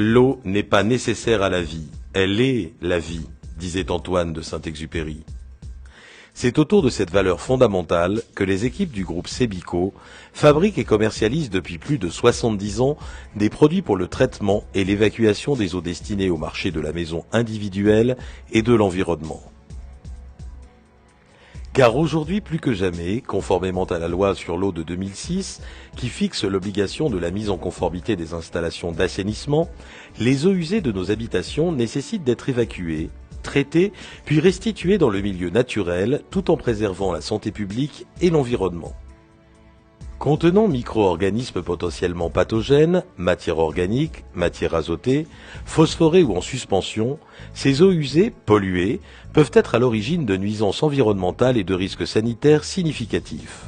L'eau n'est pas nécessaire à la vie, elle est la vie, disait Antoine de Saint-Exupéry. C'est autour de cette valeur fondamentale que les équipes du groupe Sebico fabriquent et commercialisent depuis plus de 70 ans des produits pour le traitement et l'évacuation des eaux destinées au marché de la maison individuelle et de l'environnement. Car aujourd'hui, plus que jamais, conformément à la loi sur l'eau de 2006, qui fixe l'obligation de la mise en conformité des installations d'assainissement, les eaux usées de nos habitations nécessitent d'être évacuées, traitées, puis restituées dans le milieu naturel, tout en préservant la santé publique et l'environnement. Contenant micro-organismes potentiellement pathogènes, matière organique, matière azotée, phosphorée ou en suspension, ces eaux usées, polluées, peuvent être à l'origine de nuisances environnementales et de risques sanitaires significatifs.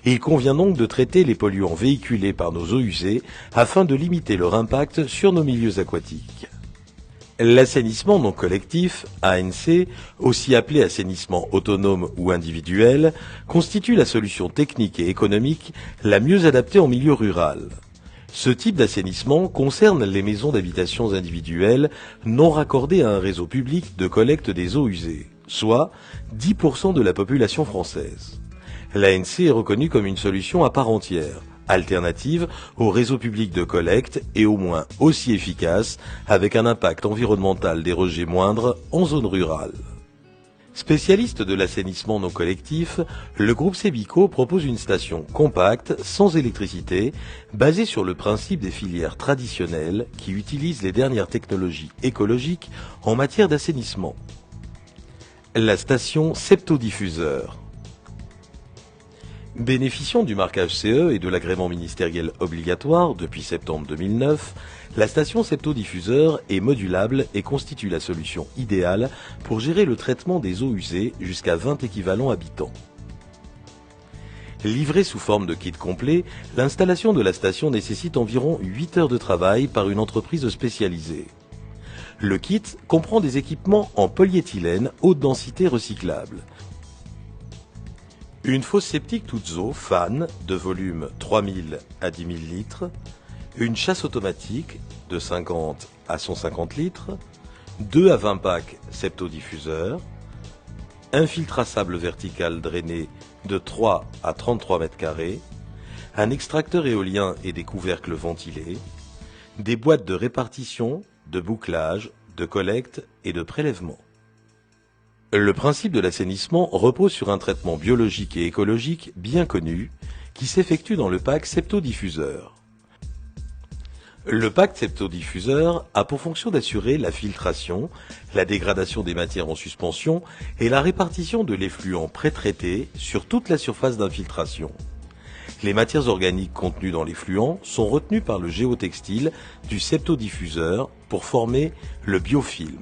Il convient donc de traiter les polluants véhiculés par nos eaux usées afin de limiter leur impact sur nos milieux aquatiques. L'assainissement non collectif, ANC, aussi appelé assainissement autonome ou individuel, constitue la solution technique et économique la mieux adaptée en milieu rural. Ce type d'assainissement concerne les maisons d'habitation individuelles non raccordées à un réseau public de collecte des eaux usées, soit 10% de la population française. L'ANC est reconnue comme une solution à part entière, alternative au réseau public de collecte et au moins aussi efficace, avec un impact environnemental des rejets moindre en zone rurale. Spécialiste de l'assainissement non collectif, le groupe Sebico propose une station compacte, sans électricité, basée sur le principe des filières traditionnelles qui utilisent les dernières technologies écologiques en matière d'assainissement. La station septodiffuseur. Bénéficiant du marquage CE et de l'agrément ministériel obligatoire depuis septembre 2009, la station septodiffuseur est modulable et constitue la solution idéale pour gérer le traitement des eaux usées jusqu'à 20 équivalents habitants. Livrée sous forme de kit complet, l'installation de la station nécessite environ 8 heures de travail par une entreprise spécialisée. Le kit comprend des équipements en polyéthylène haute densité recyclable. Une fosse septique toutes eaux, fan, de volume 3000 à 10 000 litres, une chasse automatique de 50 à 150 litres, 2 à 20 packs septodiffuseurs, un filtre à sable vertical drainé de 3 à 33 mètres carrés, un extracteur éolien et des couvercles ventilés, des boîtes de répartition, de bouclage, de collecte et de prélèvement. Le principe de l'assainissement repose sur un traitement biologique et écologique bien connu qui s'effectue dans le pack septodiffuseur. Le pack septodiffuseur a pour fonction d'assurer la filtration, la dégradation des matières en suspension et la répartition de l'effluent pré-traité sur toute la surface d'infiltration. Les matières organiques contenues dans l'effluent sont retenues par le géotextile du septodiffuseur pour former le biofilm.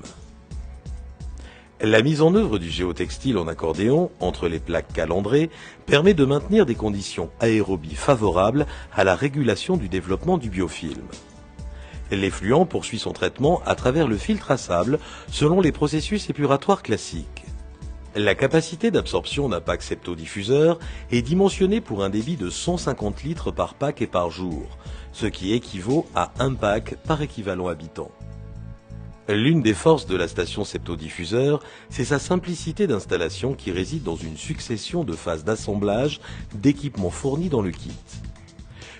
La mise en œuvre du géotextile en accordéon entre les plaques calandrées permet de maintenir des conditions aérobies favorables à la régulation du développement du biofilm. L'effluent poursuit son traitement à travers le filtre à sable selon les processus épuratoires classiques. La capacité d'absorption d'un pack septodiffuseur est dimensionnée pour un débit de 150 litres par pack et par jour, ce qui équivaut à un pack par équivalent habitant. L'une des forces de la station septodiffuseur, c'est sa simplicité d'installation qui réside dans une succession de phases d'assemblage d'équipements fournis dans le kit.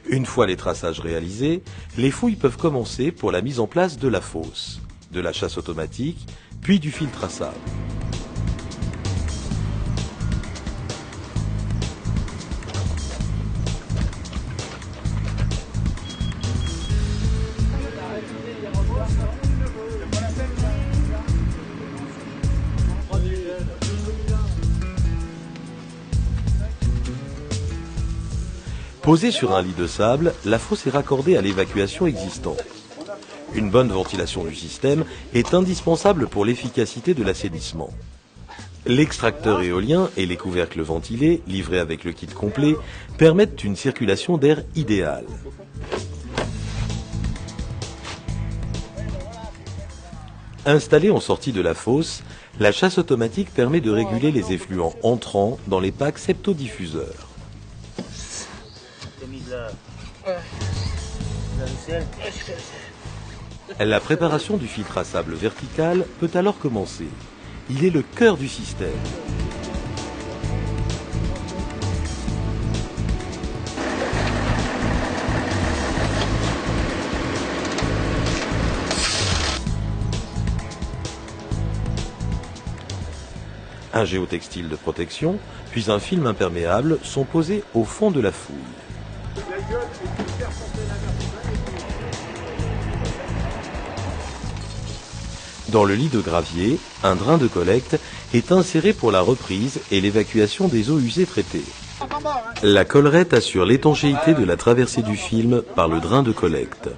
Une fois les traçages réalisés, les fouilles peuvent commencer pour la mise en place de la fosse, de la chasse automatique, puis du filtre à sable. Posée sur un lit de sable, la fosse est raccordée à l'évacuation existante. Une bonne ventilation du système est indispensable pour l'efficacité de l'assainissement. L'extracteur éolien et les couvercles ventilés, livrés avec le kit complet, permettent une circulation d'air idéale. Installée en sortie de la fosse, la chasse automatique permet de réguler les effluents entrants dans les packs septodiffuseurs. La préparation du filtre à sable vertical peut alors commencer. Il est le cœur du système. Un géotextile de protection, puis un film imperméable sont posés au fond de la fouille. Dans le lit de gravier, un drain de collecte est inséré pour la reprise et l'évacuation des eaux usées traitées. La collerette assure l'étanchéité de la traversée du film par le drain de collecte.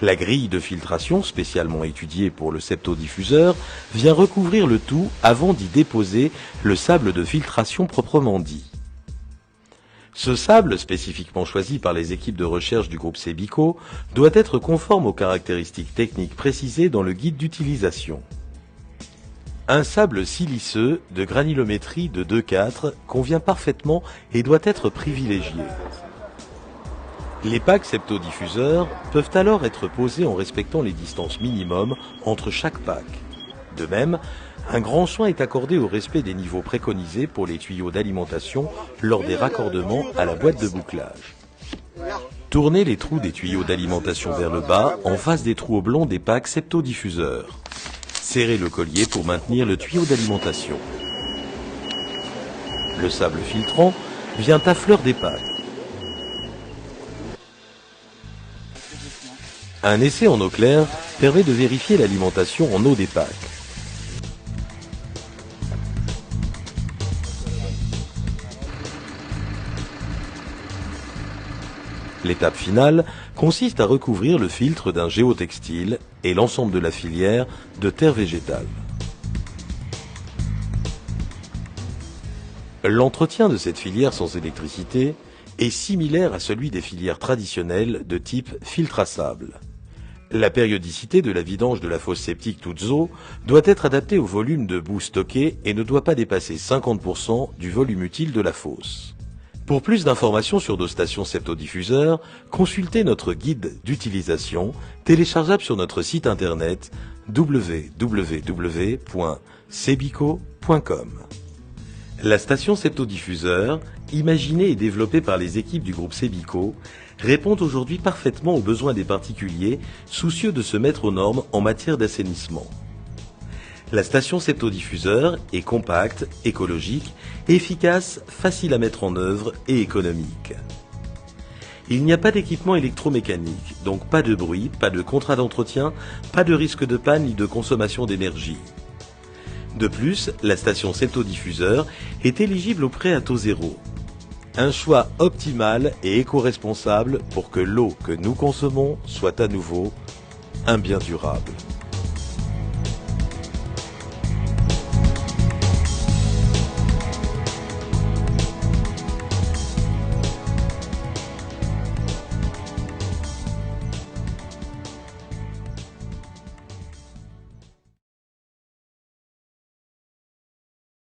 La grille de filtration, spécialement étudiée pour le septodiffuseur, vient recouvrir le tout avant d'y déposer le sable de filtration proprement dit. Ce sable, spécifiquement choisi par les équipes de recherche du groupe Sebico, doit être conforme aux caractéristiques techniques précisées dans le guide d'utilisation. Un sable siliceux de granulométrie de 2,4 convient parfaitement et doit être privilégié. Les packs septodiffuseurs peuvent alors être posés en respectant les distances minimum entre chaque pack. De même, un grand soin est accordé au respect des niveaux préconisés pour les tuyaux d'alimentation lors des raccordements à la boîte de bouclage. Tournez les trous des tuyaux d'alimentation vers le bas en face des trous oblongs des packs septodiffuseurs. Serrez le collier pour maintenir le tuyau d'alimentation. Le sable filtrant vient à fleur des packs. Un essai en eau claire permet de vérifier l'alimentation en eau des packs. L'étape finale consiste à recouvrir le filtre d'un géotextile et l'ensemble de la filière de terre végétale. L'entretien de cette filière sans électricité est similaire à celui des filières traditionnelles de type filtre à sable. La périodicité de la vidange de la fosse septique toute eau doit être adaptée au volume de boue stocké et ne doit pas dépasser 50% du volume utile de la fosse. Pour plus d'informations sur nos stations septodiffuseurs, consultez notre guide d'utilisation téléchargeable sur notre site internet www.sebico.com. La station septodiffuseur, imaginée et développée par les équipes du groupe Sebico, répond aujourd'hui parfaitement aux besoins des particuliers soucieux de se mettre aux normes en matière d'assainissement. La station septodiffuseur est compacte, écologique, efficace, facile à mettre en œuvre et économique. Il n'y a pas d'équipement électromécanique, donc pas de bruit, pas de contrat d'entretien, pas de risque de panne ni de consommation d'énergie. De plus, la station septodiffuseur est éligible au prêt à taux zéro. Un choix optimal et éco-responsable pour que l'eau que nous consommons soit à nouveau un bien durable.